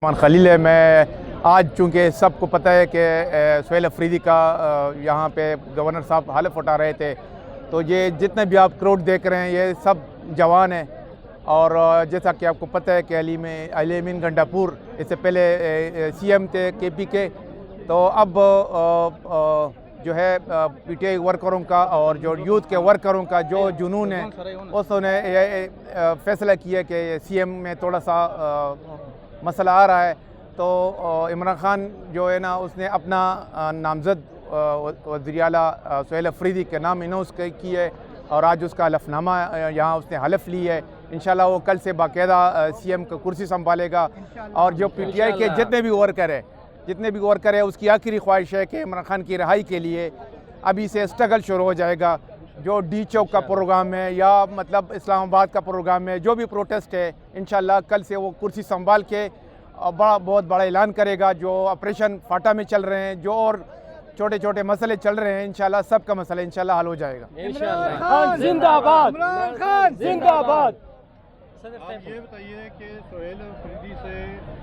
खलील है। मैं आज चूँकि सबको पता है कि सुहेल अफरीदी का यहाँ पे गवर्नर साहब हलफ उठा रहे थे, तो ये जितने भी आप क्राउड देख रहे हैं ये सब जवान हैं। और जैसा कि आपको पता है कि अली अमीन गंडापुर इससे पहले सीएम थे केपी के, तो अब जो है पीटीआई वर्करों का और जो यूथ के वर्करों का जो जुनून है उसने ये फैसला किया कि सीएम में थोड़ा सा मसला आ रहा है, तो इमरान खान जो है ना उसने अपना नामज़द वज़ीर आला सुहेल अफरीदी के नाम अनाउंस की है और आज उसका हलफनामा यहाँ उसने हलफ ली है। इंशाल्लाह वो कल से बाकायदा सीएम का कुर्सी संभालेगा। और जो पीटीआई के जितने भी वर्कर है उसकी आखिरी ख्वाहिश है कि इमरान खान की रिहाई के लिए अभी से स्ट्रगल शुरू हो जाएगा। जो डी चौक का प्रोग्राम है या मतलब इस्लामाबाद का प्रोग्राम है, जो भी प्रोटेस्ट है, इंशाल्लाह कल से वो कुर्सी संभाल के बहुत बड़ा ऐलान करेगा। जो ऑपरेशन फाटा में चल रहे हैं, जो और छोटे छोटे मसले चल रहे हैं, इंशाल्लाह सबका मसला इंशाल्लाह हल हो जाएगा। इंशाल्लाह। जिंदाबाद, इमरान खान जिंदाबाद। आप ये बताइए कि सुहेल अफरीदी से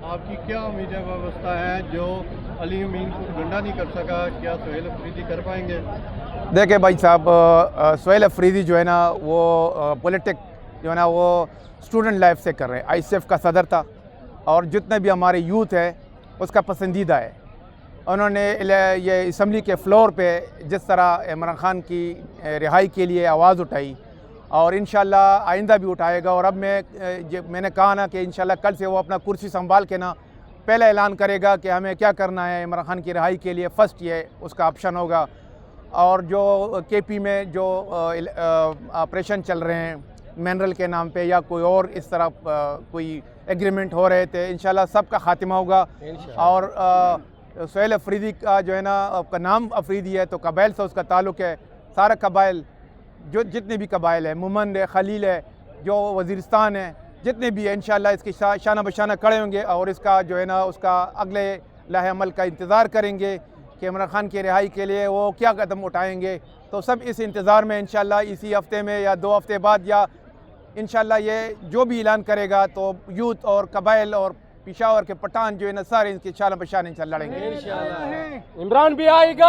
आपकी क्या उम्मीद व्यवस्था है? जो अली अमीन को गंडा नहीं कर सका, क्या सुहेल अफरीदी कर पाएंगे? देखिए भाई साहब, सुहेल अफरीदी जो है ना वो पॉलिटिक जो है ना वो स्टूडेंट लाइफ से कर रहे हैं। आईसीएफ का सदर था और जितने भी हमारे यूथ है उसका पसंदीदा है। उन्होंने ये असम्बली के फ्लोर पे जिस तरह इमरान खान की रिहाई के लिए आवाज़ उठाई और इंशाल्लाह आइंदा भी उठाएगा। और अब मैंने कहा ना कि इंशाल्लाह कल से वो अपना कुर्सी संभाल के ना पहला ऐलान करेगा कि हमें क्या करना है इमरान खान की रिहाई के लिए। फ़र्स्ट ये उसका ऑप्शन होगा। और जो केपी में जो ऑपरेशन चल रहे हैं मिनरल के नाम पे या कोई और इस तरह कोई एग्रीमेंट हो रहे थे, इंशाल्लाह सबका खात्मा होगा। और सुहेल अफरीदी का जो है ना आपका नाम अफरीदी है तो कबाइल से उसका ताल्लुक़ है। सारा कबाइल जो जितने भी कबाइल है, मुमन है, खलील है, जो वज़ीरिस्तान है, जितने भी है, इंशाल्लाह इसके शाना बशाना खड़े होंगे और इसका जो है ना उसका अगले लाहे अमल का इंतज़ार करेंगे कि इमरान खान की रिहाई के लिए वो क्या कदम उठाएंगे। तो सब इस इंतज़ार में इंशाल्लाह इसी हफ़्ते में या 2 हफ़्ते बाद या इंशाल्लाह ये जो भी ऐलान करेगा तो यूथ और कबाइल और पेशावर के पठान जो है ना सारे इनके शाना बशाना इंशाल्लाह लड़ेंगे। इमरान भी आएगा।